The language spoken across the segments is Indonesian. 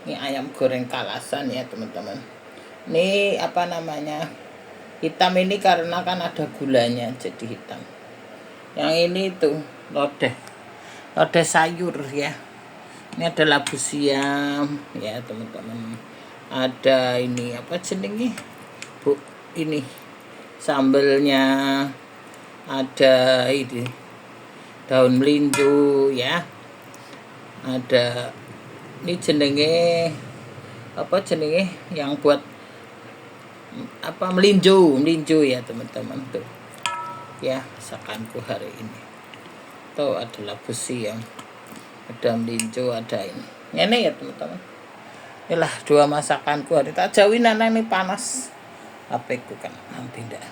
Ini ayam goreng kalasan ya teman-teman. Ini apa namanya, hitam ini karena kan ada gulanya jadi hitam. Yang ini tuh lodeh sayur ya. Ini ada labu siam ya teman-teman. Ada ini apa jenenge bu, ini sambelnya, ada ini daun melinjo ya, ada ini jenenge apa jenenge yang buat apa, melinjo ya teman-teman tuh ya masakanku hari ini. Tuh ada labu siam, ada melinjo, ada ini ya teman-teman. Inilah 2 masakanku hari tak jauhin anak ini panas HP ku kan nanti ndak.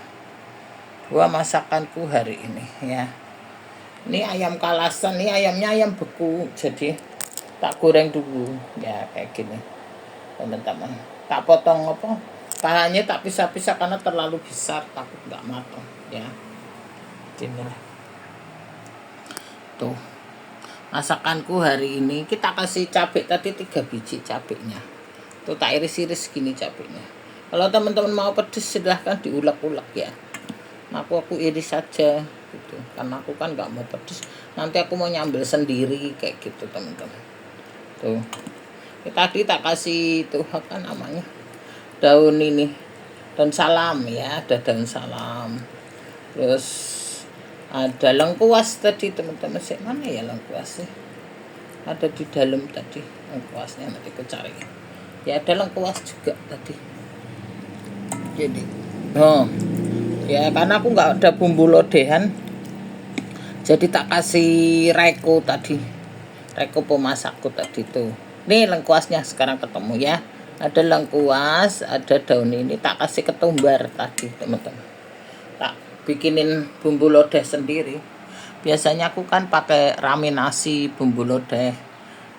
2 masakanku hari ini ya. Ini ayam kalasan, ini ayamnya ayam beku, jadi tak goreng dulu ya kayak gini teman-teman. Tak potong apa, pahanya tak pisah-pisah karena terlalu besar takut nggak matang ya. Gini lah. Tuh masakanku hari ini. Kita kasih cabai tadi 3 biji cabenya. Tuh tak iris-iris gini cabenya. Kalau teman-teman mau pedes silahkan diulek-ulek ya. Aku iris saja gitu. Karena aku kan nggak mau pedes. Nanti aku mau nyambel sendiri kayak gitu teman-teman. Tuh. Tadi tak kasih tuh apa namanya, daun ini, daun salam ya, ada daun salam. Terus ada lengkuas tadi teman-teman. Mana ya lengkuasnya? Ada di dalam tadi lengkuasnya, nanti aku cari ya. Ada lengkuas juga tadi. Jadi ya karena aku nggak ada bumbu lodehan, jadi tak kasih reko tadi, reko pemasakku tadi tuh. Nih lengkuasnya sekarang ketemu ya. Ada lengkuas, ada daun ini, tak kasih ketumbar tadi teman-teman. Tak bikinin bumbu lodeh sendiri. Biasanya aku kan pakai raminasi bumbu lodeh,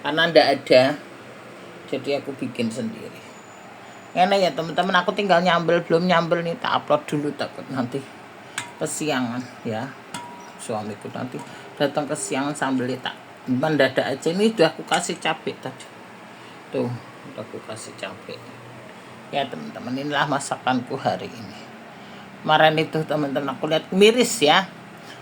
karena ndak ada, jadi aku bikin sendiri. Enak ya teman-teman. Aku tinggal nyambel, belum nyambel nih, tak upload dulu takut nanti kesiangan ya. Suamiku nanti datang kesiangan sambil tak mendadak aja. Ini udah aku kasih cabai tadi. Tuh udah aku kasih cabai ya teman-teman. Inilah masakanku hari ini. Kemarin itu teman-teman aku lihat miris ya,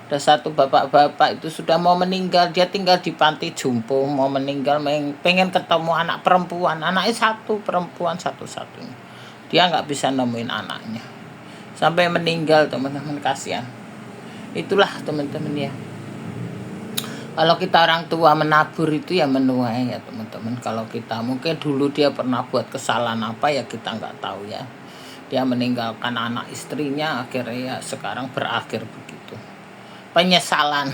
ada satu bapak-bapak itu sudah mau meninggal. Dia tinggal di panti jompo, mau meninggal, pengen ketemu anak perempuan. Anaknya satu, perempuan satu-satunya. Dia nggak bisa nemuin anaknya sampai meninggal teman-teman, kasihan. Itulah teman-teman ya, kalau kita orang tua menabur itu ya menuai ya teman-teman. Kalau kita mungkin dulu dia pernah buat kesalahan apa ya kita nggak tahu ya. Dia meninggalkan anak istrinya, akhirnya ya sekarang berakhir begitu. Penyesalan.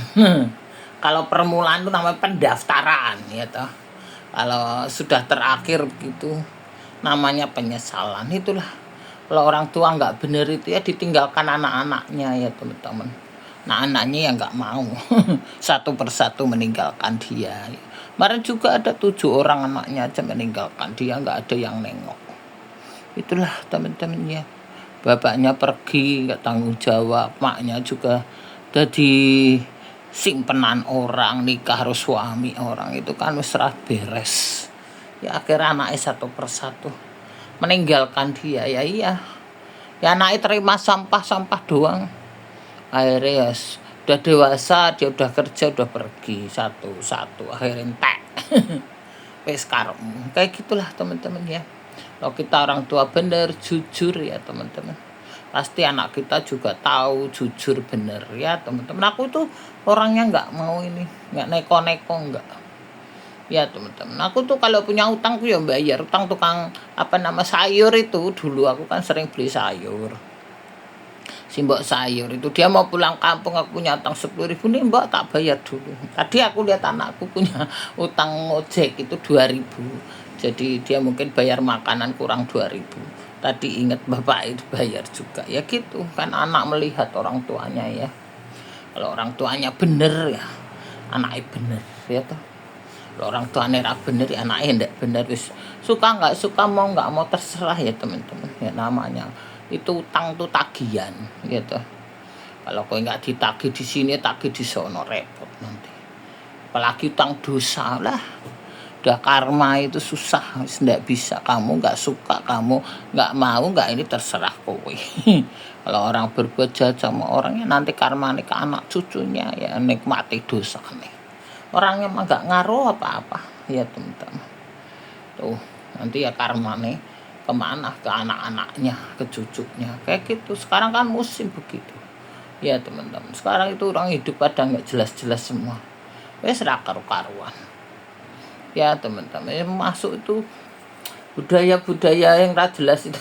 Kalau permulaan itu namanya pendaftaran ya toh. Kalau sudah terakhir begitu namanya penyesalan. Itulah kalau orang tua nggak benar itu ya ditinggalkan anak-anaknya ya teman-teman. Nah anaknya yang nggak mau satu persatu meninggalkan dia. Kemarin juga ada 7 orang anaknya aja meninggalkan dia, nggak ada yang nengok. Itulah teman-teman ya, bapaknya pergi nggak tanggung jawab, maknya juga jadi simpenan orang, nikah harus suami orang, itu kan serah beres ya. Akhirnya anaknya satu persatu meninggalkan dia ya. Iya ya, anaknya terima sampah doang. Akhirnya ya udah dewasa, dia udah kerja, udah pergi satu-satu, akhirnya entek. Wes karepmu kayak gitulah teman-teman ya. Kalau kita orang tua bener jujur ya teman-teman, pasti anak kita juga tahu jujur bener ya teman-teman. Aku tuh orangnya nggak mau ini, nggak neko-neko, nggak ya teman-teman. Aku tuh kalau punya utang tuh ya bayar utang. Tukang apa nama sayur itu dulu aku kan sering beli sayur, si mbok sayur itu dia mau pulang kampung, aku punya utang 10.000 nih mbok, tak bayar dulu. Tadi aku lihat anakku punya utang ojek itu 2.000, jadi dia mungkin bayar makanan kurang 2.000. Tadi ingat bapak itu bayar juga ya gitu kan. Anak melihat orang tuanya ya. Kalau orang tuanya bener ya anaknya bener ya toh. Kalau orang tuanya bener ya anaknya ndak bener. Wis suka nggak suka, mau nggak mau terserah ya teman-teman ya. Namanya itu utang tuh tagihan gitu. Kalau kau nggak ditagih di sini, tagih di sono, repot nanti. Apalagi utang dosa lah. Udah karma itu susah, nggak bisa. Kamu nggak suka, kamu nggak mau, nggak, ini terserah kowe. Kalau orang berbuat jahat sama orangnya, nanti karma nih ke anak cucunya ya nikmati dosa nih. Orangnya mah nggak ngaruh apa-apa ya teman-teman. Tuh nanti ya karma nih kemana, ke anak-anaknya, ke cucunya, kayak gitu. Sekarang kan musim begitu ya teman-teman. Sekarang itu orang hidup pada nggak jelas-jelas semua, wes ra karu-karuan ya teman-teman. Masuk itu budaya-budaya yang ra jelas itu.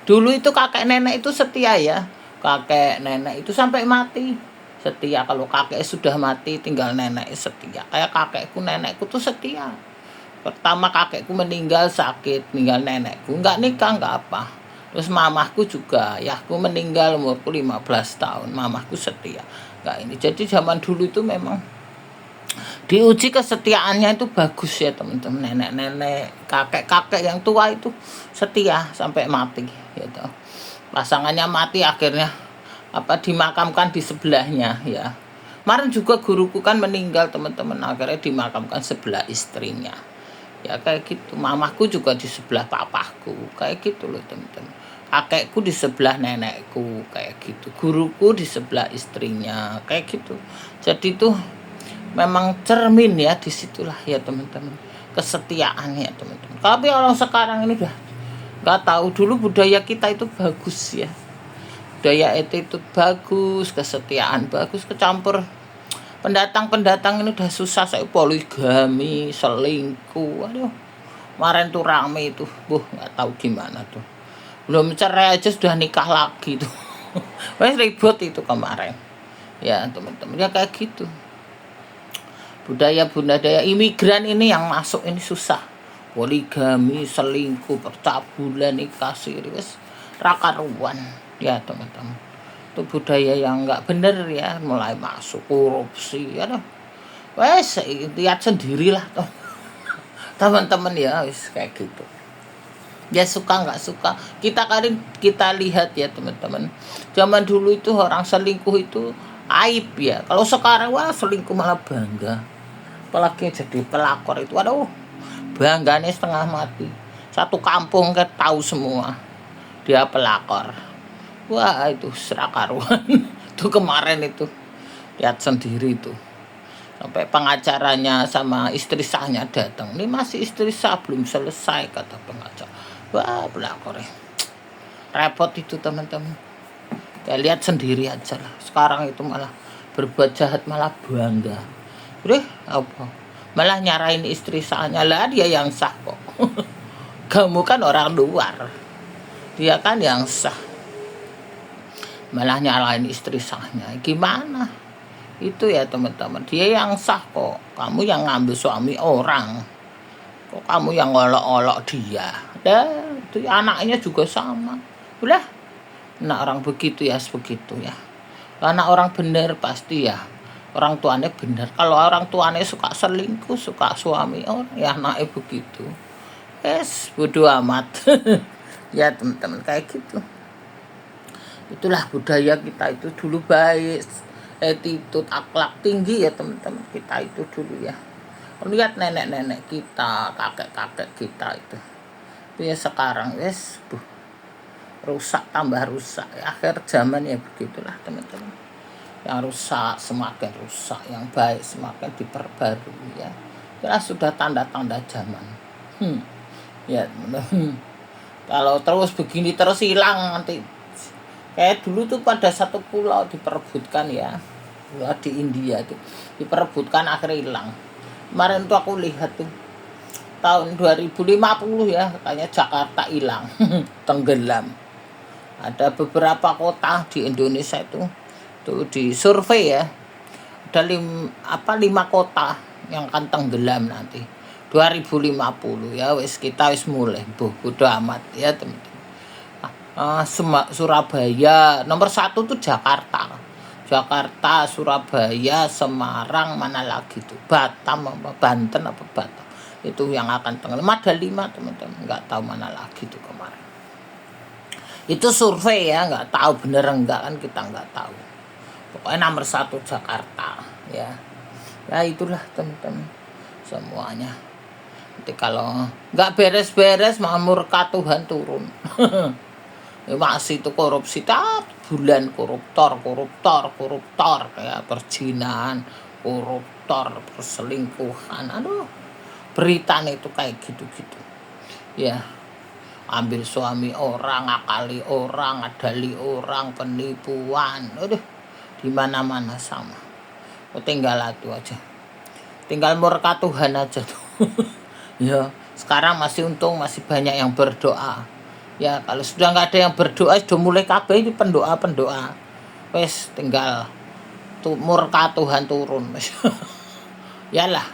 Dulu itu kakek nenek itu setia ya, kakek nenek itu sampai mati setia. Kalau kakek sudah mati tinggal nenek setia. Kayak kakekku, nenekku tuh setia. Pertama kakekku meninggal sakit, tinggal nenekku, nggak nikah nggak apa. Terus mamahku juga ya, aku meninggal umurku 15 tahun, mamahku setia nggak ini. Jadi zaman dulu itu memang diuji kesetiaannya itu bagus ya teman-teman. Nenek-nenek, kakek-kakek yang tua itu setia sampai mati gitu. Pasangannya mati akhirnya dimakamkan di sebelahnya ya. Kemarin juga guruku kan meninggal teman-teman, akhirnya dimakamkan sebelah istrinya ya, kayak gitu. Mamaku juga di sebelah papaku, kayak gitu loh teman-teman. Kakekku di sebelah nenekku, kayak gitu. Guruku di sebelah istrinya, kayak gitu. Jadi tuh memang cermin ya, disitulah ya teman-teman, kesetiaan ya teman-teman. Tapi orang sekarang ini udah nggak tahu. Dulu budaya kita itu bagus ya, budaya itu bagus, kesetiaan bagus, kecampur pendatang ini udah susah. Saya poligami, selingkuh, aduh kemarin tuh rame itu, nggak tahu gimana tuh, belum cerai aja sudah nikah lagi tuh. Wes ribut itu kemarin ya teman-teman, ya kayak gitu. Budaya imigran ini yang masuk ini susah, poligami, selingkuh, percabulan, nikah siri, wes rakaruan ya teman-teman. Itu budaya yang nggak bener ya, mulai masuk korupsi ya. Wes lihat sendirilah teman-teman ya, wes kayak gitu. Ya suka nggak suka kita lihat ya teman-teman. Zaman dulu itu orang selingkuh itu aib ya. Kalau sekarang wah selingkuh malah bangga. Apalagi jadi pelakor itu, aduh bangganya setengah mati. Satu kampung kan tahu semua dia pelakor. Wah itu serakaruan. Itu kemarin itu lihat sendiri itu, sampai pengacaranya sama istri sahnya datang. Ini masih istri sah belum selesai kata pengacara. Wah pelakor repot itu teman-teman. Ya lihat sendiri aja lah. Sekarang itu malah berbuat jahat malah bangga. Apa malah nyarain istri sahnya, lah dia yang sah kok. Kamu kan orang luar, dia kan yang sah, malah nyalain istri sahnya. Gimana itu ya teman-teman, dia yang sah kok, kamu yang ngambil suami orang, kok kamu yang ngolok-olok dia. Itu anaknya juga sama. Udah, nah orang begitu ya begitu ya. Karena orang bener pasti ya orang tuanya bener. Kalau orang tuanya suka selingkuh, suka suami orang, ya anaknya begitu. Bodo amat. Ya teman-teman kayak gitu. Itulah budaya kita itu dulu baik, attitude, akhlak tinggi ya teman-teman. Kita itu dulu ya. Lihat nenek-nenek kita, kakek-kakek kita itu. Tapi ya sekarang rusak tambah rusak. Akhir zaman ya begitulah teman-teman. Yang rusak semakin rusak, yang baik semakin diperbarui ya. Jelas sudah tanda-tanda zaman. Ya teman-teman. Kalau terus begini terus hilang nanti. Kayak dulu tuh pada satu pulau diperebutkan ya, di India itu diperebutkan akhirnya hilang. Kemarin tuh aku lihat tuh tahun 2050 ya, katanya Jakarta hilang, tenggelam. Ada beberapa kota di Indonesia itu tuh di survei ya, ada 5 kota yang akan tenggelam nanti 2050 ya. Kita mulai bodo amat ya teman-teman. Surabaya nomor 1 tuh Jakarta, Surabaya, Semarang, mana lagi tuh Batam Banten Batam, itu yang akan tenggelam. Ada 5 teman-teman, nggak tahu mana lagi tuh kemarin. Itu survei ya, nggak tahu bener enggak kan, kita nggak tahu. Pokoknya nomor 1 Jakarta ya. Ya itulah teman-teman semuanya. Nanti kalau nggak beres-beres mau murka Tuhan turun. Ya, masih itu korupsi tiap bulan, koruptor kayak perzinahan, koruptor, perselingkuhan. Aduh, berita itu kayak gitu-gitu. Ya, ambil suami orang, ngakali orang, ngadali orang, penipuan. Aduh, di mana-mana sama. Tinggal itu aja. Tinggal murka Tuhan aja tuh. Ya, sekarang masih untung masih banyak yang berdoa. Ya, kalau sudah nggak ada yang berdoa, sudah mulai kabeh ini pendoa. Wes tinggal murka Tuhan turun. Yalah.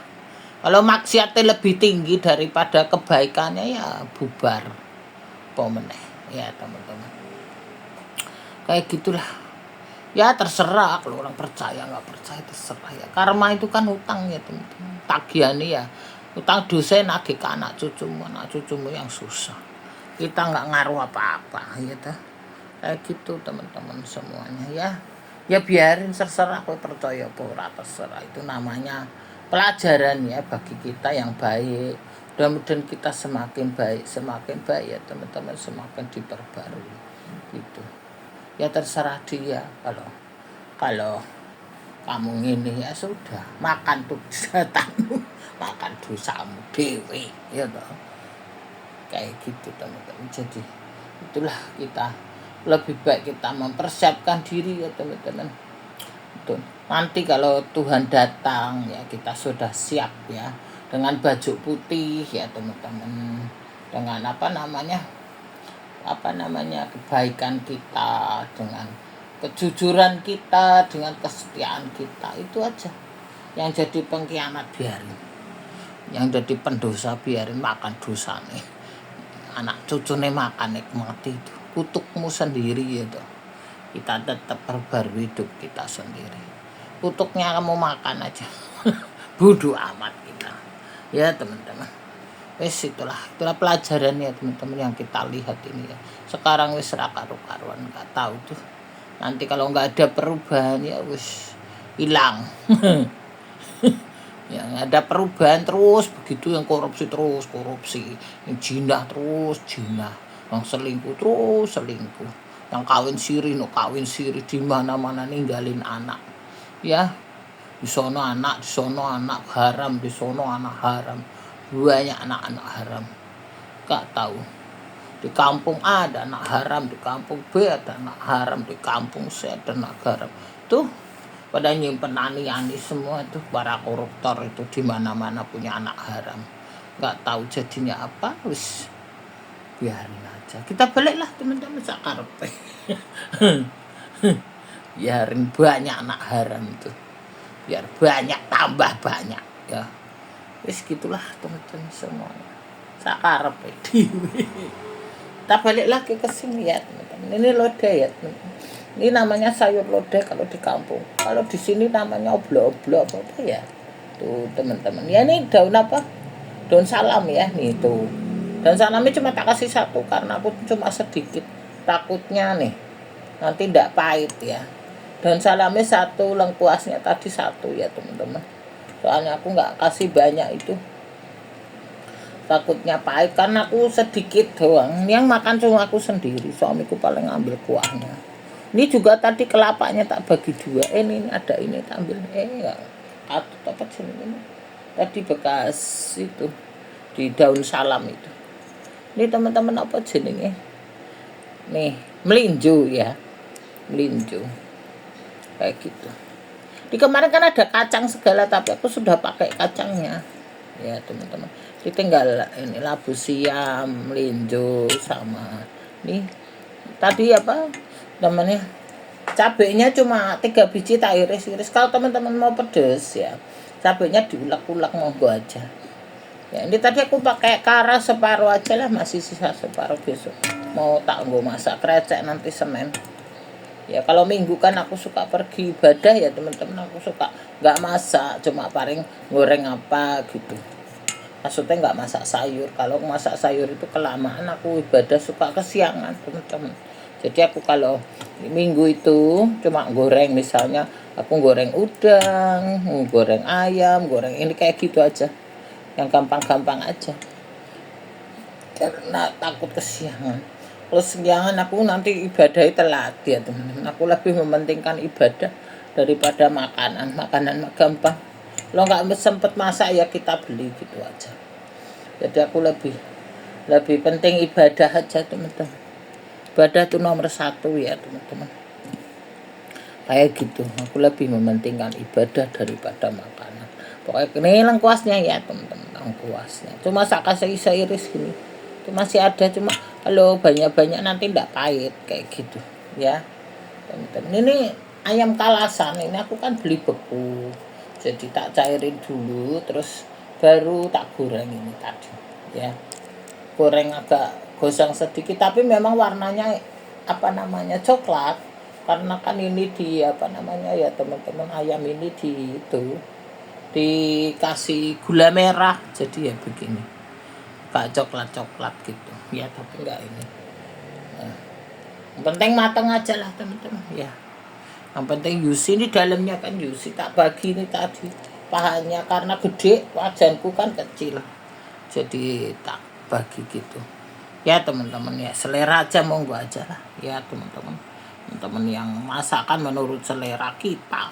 Kalau maksiatnya lebih tinggi daripada kebaikannya ya bubar. Pemeneh. Ya, teman-teman. Kayak gitulah. Ya terserah kalau orang percaya nggak percaya terserah ya. Karma itu kan hutang ya, teman-teman. Tagihannya ya. Utang dosa nagih ke anak cucumu yang susah. Kita nggak ngaruh apa-apa gitu. Kayak gitu teman-teman semuanya ya. Ya biarin terserah, aku percaya apa ora terserah. Itu namanya pelajaran ya bagi kita yang baik. Mudah-mudahan kita semakin baik ya teman-teman, semakin diperbarui gitu. Ya terserah dia, kalau kamu ini ya sudah, makan tuh setanmu, makan dosamu dewe ya toh. Kayak gitu teman-teman. Jadi itulah, kita lebih baik kita mempersiapkan diri ya teman-teman. Betul. Nanti kalau Tuhan datang ya kita sudah siap ya, dengan baju putih ya teman-teman, dengan apa namanya kebaikan kita, dengan kejujuran kita, dengan kesetiaan kita. Itu aja. Yang jadi pengkhianat biarin, yang jadi pendosa biarin makan dosa nih. Anak cucunya makan nikmati itu, kutukmu sendiri gitu. Kita tetap perbarui hidup kita sendiri. Kutuknya kamu makan aja. Bodoh amat kita ya teman-teman. Itulah pelajarannya teman-teman yang kita lihat ini ya. Sekarang wis ra karu-karuan, nggak tahu tuh nanti kalau nggak ada perubahan ya wis hilang. Ya nggak ada perubahan terus begitu, yang korupsi terus korupsi, yang jinah terus jinah, yang selingkuh terus selingkuh, yang kawin siri di mana-mana ninggalin anak ya. Di sono anak haram, di sono anak haram, banyak anak-anak haram. Gak tahu di kampung A ada anak haram, di kampung B ada anak haram, di kampung C ada anak haram. Tuh pada nyimpen ani-ani semua tuh, para koruptor itu di mana-mana punya anak haram. Nggak tahu jadinya apa, wis biarin aja. Kita baliklah teman-teman sakarepe. Biarin banyak anak haram itu, biar banyak tambah banyak ya. Wis gitulah teman-teman semuanya. Sakarepe dhewe. Kita balik lagi ke sini ya teman-teman. Ini lodeh ya teman-teman. Ini namanya sayur lodeh kalau di kampung. Kalau di sini namanya oblo-oblo apa ya. Tuh teman-teman. Ya ini daun apa? Daun salam ya. Nih tuh. Daun salamnya cuma tak kasih satu karena aku cuma sedikit. Takutnya nih nanti tidak pahit ya. Daun salamnya satu, lengkuasnya tadi satu ya teman-teman. Soalnya aku nggak kasih banyak itu. Takutnya pahit karena aku sedikit doang. Yang makan cuma aku sendiri. Suamiku paling ambil kuahnya. Ini juga tadi kelapanya tak bagi dua. Ini ada ini tak ambil. Ya, apa sih ini? Tadi bekas itu di daun salam itu. Ini teman-teman apa jenenge? Nih, melinjo ya. Melinjo. Kayak gitu. Di kemarin kan ada kacang segala tapi aku sudah pakai kacangnya. Ya, teman-teman. Tinggal ini labu siam, melinjo sama nih. Tadi apa? Namanya cabenya cuma 3 biji tak iris-iris. Kalau teman-teman mau pedes ya cabenya diulek-ulek monggo aja ya. Ini tadi aku pakai kara separuh aja lah, masih sisa separuh, besok mau tak nggo masak krecek nanti Senin ya. Kalau Minggu kan aku suka pergi ibadah ya teman-teman, aku suka nggak masak, cuma paling goreng apa gitu, maksudnya nggak masak sayur. Kalau masak sayur itu kelamaan, aku ibadah suka kesiangan teman-teman. Jadi aku kalau Minggu itu cuma goreng, misalnya aku goreng udang, goreng ayam, goreng ini kayak gitu aja yang gampang-gampang aja karena takut kesiangan. Kalau kesiangan aku nanti ibadah telat ya teman-teman. Aku lebih mementingkan ibadah daripada makanan. Makanan gampang, kalau nggak sempet masak ya kita beli gitu aja. Jadi aku lebih penting ibadah aja teman-teman. Ibadah itu nomor 1 ya teman-teman. Kayak gitu, aku lebih mementingkan ibadah daripada makanan. Pokoknya ini lengkuasnya ya teman-teman, lengkuasnya. Cuma saya kasih iris gini, itu masih ada, cuma kalau banyak-banyak nanti enggak pahit kayak gitu ya teman-teman. Ini ayam kalasan, ini aku kan beli beku, jadi tak cairin dulu, terus baru tak goreng ini tadi ya. Goreng agak gosong sedikit, tapi memang warnanya coklat, karena kan ini di ya teman-teman, ayam ini di itu dikasih gula merah, jadi ya begini, kayak coklat gitu ya, tapi enggak ini. Nah, yang penting matang aja lah teman-teman ya. Yang penting yusi, ini dalamnya kan yusi, tak bagi ini tadi pahanya, karena gede, wajanku kan kecil, jadi tak bagi gitu ya teman-teman ya. Selera aja, monggo aja lah ya teman-teman yang masakan menurut selera kita,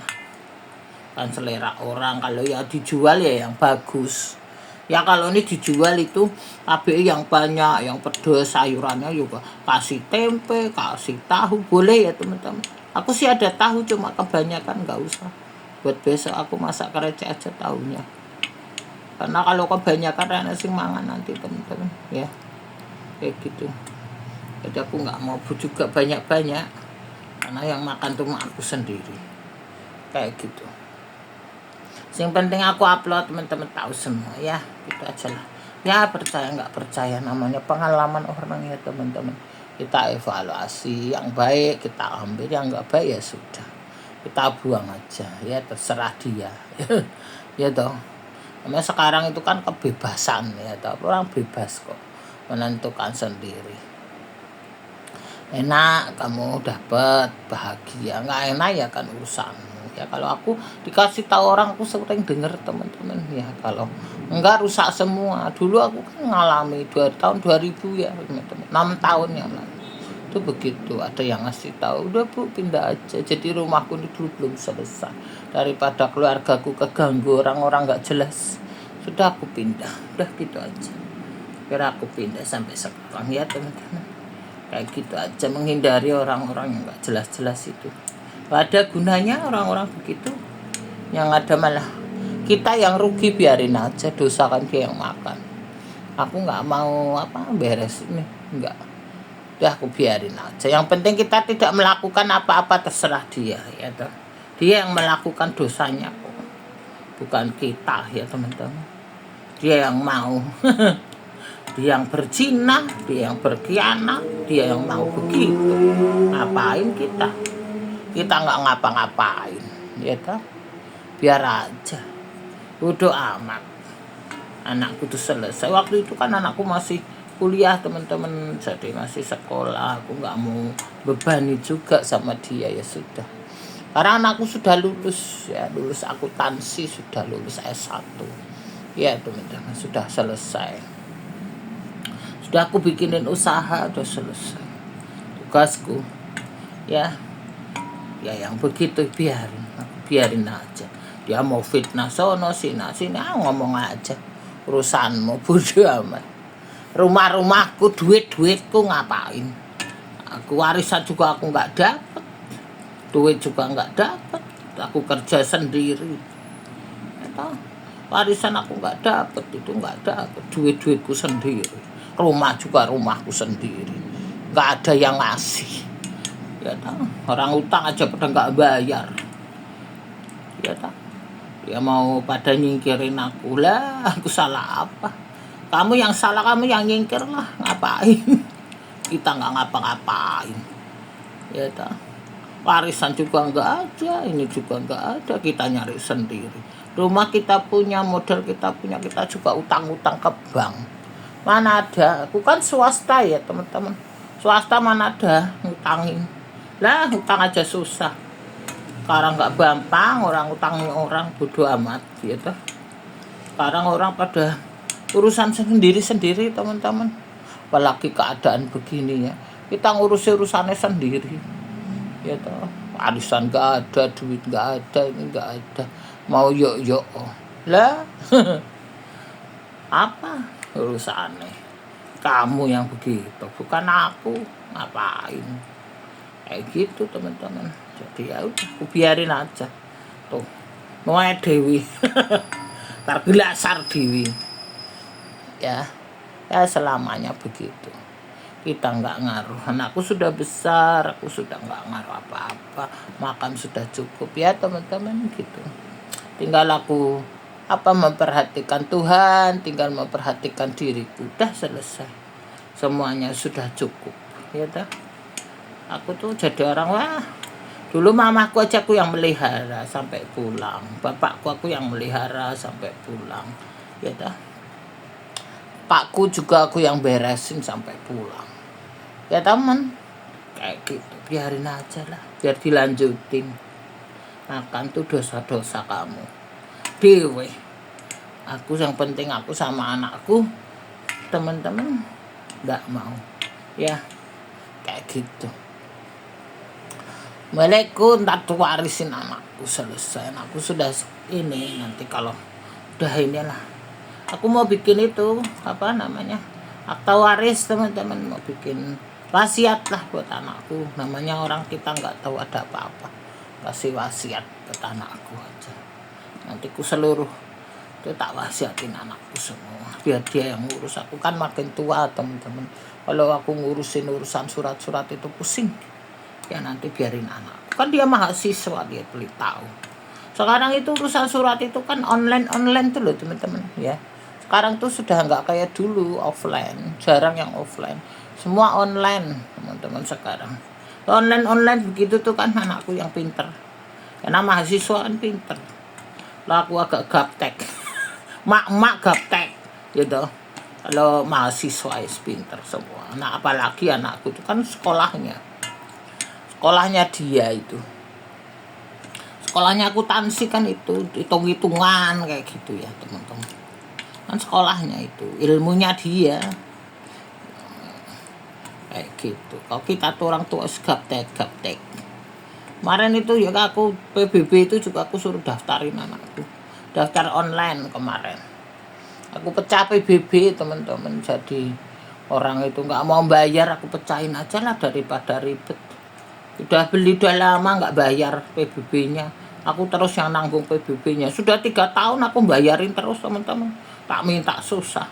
kan selera orang. Kalau ya dijual ya yang bagus ya. Kalau ini dijual itu tapi yang banyak, yang pedas, sayurannya juga kasih tempe, kasih tahu, boleh ya teman-teman. Aku sih ada tahu, cuma kebanyakan nggak usah, buat besok aku masak krecek aja tahunya, karena kalau kebanyakan enak sing mangan nanti teman-teman ya, kayak gitu. Jadi aku nggak mau juga banyak-banyak, karena yang makan tuh aku sendiri kayak gitu. Yang penting aku upload, teman-teman tahu semua ya, gitu aja lah ya. Percaya nggak percaya, namanya pengalaman orang ya teman-teman. Kita evaluasi, yang baik kita ambil, yang nggak baik ya sudah kita buang aja ya, terserah dia ya toh. Namanya sekarang itu kan kebebasan ya toh, orang bebas kok menentukan sendiri. Enak kamu dapat bahagia, nggak enak ya kan urusanmu ya. Kalau aku dikasih tahu orang, aku sering dengar teman-teman ya, kalau enggak rusak semua. Dulu aku kan ngalami tahun 2000 ya teman-teman, 6 tahun yang lalu itu begitu. Ada yang ngasih tahu, udah Bu pindah aja, jadi rumahku ini dulu belum selesai, daripada keluargaku keganggu orang-orang nggak jelas, sudah aku pindah, udah gitu aja. Kira aku pindah sampai sekarang ya teman-teman, kayak gitu aja, menghindari orang-orang yang nggak jelas-jelas itu. Gak ada gunanya orang-orang begitu, yang ada malah kita yang rugi. Biarin aja, dosa kan dia yang makan. Aku nggak mau beres ini, nggak, udah aku biarin aja. Yang penting kita tidak melakukan apa-apa, terserah dia ya toh. Dia yang melakukan dosanya kok, bukan kita ya teman-teman. Dia yang mau dia yang berzina, dia yang berkhianat, dia yang mau begitu. Ngapain kita nggak ngapa-ngapain ya toh, biar aja, bodoh amat. Anakku tuh selesai, waktu itu kan anakku masih kuliah teman-teman, jadi masih sekolah, aku nggak mau bebani juga sama dia, ya sudah. Karena anakku sudah lulus ya, lulus akuntansi, sudah lulus S1 ya teman-teman, sudah selesai. Sudah aku bikinin usaha, udah selesai tugasku ya. Ya yang begitu biarin aja. Dia mau fitnah sono sini ngomong aja, urusanmu, bodoh amat. Rumahku, duitku ngapain? Aku warisan juga aku nggak dapat, duit juga nggak dapat, aku kerja sendiri. Warisan aku nggak dapat, itu nggak dapat, duitku sendiri. Rumah juga rumahku sendiri, nggak ada yang ngasih. Ya tahu, orang utang aja pada nggak bayar. Ya tahu, dia mau pada nyingkirin aku lah. Aku salah apa? Kamu yang salah, kamu yang nyingkir lah. Ngapain? Kita nggak ngapa-ngapain. Ya tahu, warisan juga nggak ada, ini juga nggak ada. Kita nyari sendiri. Rumah kita punya, modal kita punya, kita juga utang-utang ke bank. Mana ada? Aku kan swasta ya teman-teman. Swasta mana ada ngutangin? Lah utang aja susah. Sekarang nggak gampang, orang utangnya orang, bodoh amat gitu. Sekarang orang pada urusan sendiri-sendiri teman-teman. Apalagi keadaan begini ya, kita urusannya sendiri ya toh. Arisan nggak ada, duit nggak ada, ini nggak ada, mau yuk lah. Apa urusannya? Kamu yang begitu, bukan aku. Ngapain kayak gitu teman-teman. Jadi ya udah, aku biarin aja tuh, noe dewi. Tergelasar dewi ya. Ya selamanya begitu, kita nggak ngaruh. Anakku sudah besar, aku sudah nggak ngaruh apa-apa, makan sudah cukup ya teman-teman gitu. Tinggal aku memperhatikan Tuhan, tinggal memperhatikan diriku, udah selesai, semuanya sudah cukup ya dah. Aku tuh jadi orang, wah, dulu mamaku aja aku yang melihara sampai pulang, bapakku aku yang melihara sampai pulang ya dah. Pakku juga aku yang beresin sampai pulang ya teman. Kayak gitu, biarin aja lah, biar dilanjutin. Makan tuh dosa-dosa kamu dewe. Aku yang penting aku sama anakku, teman-teman nggak mau ya kayak gitu. Meleku ntar tuh warisin anakku, selesai. Aku sudah ini, nanti kalau udah inilah, aku mau bikin itu apa namanya, akta waris teman-teman. Mau bikin wasiat lah buat anakku. Namanya orang kita nggak tahu ada apa-apa, kasih wasiat buat anakku aja. Nanti ku seluruh itu tak wasiatin anakku semua, biar dia yang ngurus. Aku kan makin tua teman-teman, kalau aku ngurusin urusan surat-surat itu pusing ya. Nanti biarin anakku, kan dia mahasiswa, dia beli tahu. Sekarang itu urusan surat itu kan online tuh loh teman-teman ya. Sekarang tuh sudah nggak kayak dulu offline, jarang yang offline, semua online teman-teman sekarang. Online begitu tuh kan anakku yang pinter, karena mahasiswa kan pinter lah. Aku agak gaptek, mak gaptek gitu. Kalau mahasiswa is pinter semua. Nah apalagi anakku itu kan sekolahnya dia itu, sekolahnya akuntansi kan, itu hitung-hitungan kayak gitu ya teman-teman. Kan sekolahnya itu, ilmunya dia kayak gitu. Kalau kita tuh orang tua gaptek. Kemarin itu ya aku PBB itu juga aku suruh daftarin anakku, daftar online kemarin. Aku pecah PBB teman-teman. Jadi orang itu nggak mau bayar, aku pecahin aja lah daripada ribet. Udah beli udah lama nggak bayar PBB-nya, aku terus yang nanggung PBB-nya. Sudah 3 tahun aku bayarin terus teman-teman, tak minta susah.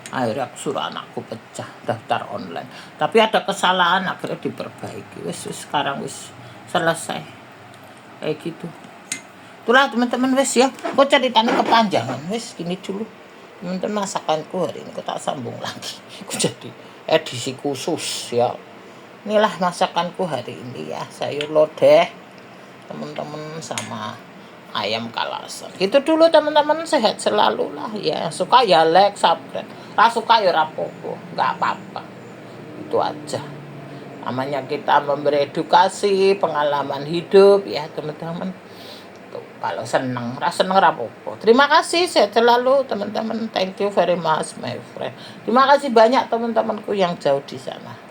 Akhirnya aku suruh anakku pecah daftar online, tapi ada kesalahan, akhirnya diperbaiki. Wis sekarang wis selesai kayak gitu. Itulah teman-teman wis ya, kok ceritanya kepanjangan. Wis gini dulu teman-teman, masakanku hari ini aku tak sambung lagi. Aku jadi edisi khusus ya. Inilah masakanku hari ini ya, sayur lodeh teman-teman sama ayam kalasan. Gitu dulu teman-teman, sehat selalu lah ya. Suka ya like, subscribe, suka ya rapopo, nggak apa-apa. Itu aja. Namanya kita memberi edukasi, pengalaman hidup ya teman-teman. Tuh, kalau seneng rapopo. Terima kasih, sehat selalu teman-teman. Thank you very much my friend. Terima kasih banyak teman-temanku yang jauh di sana.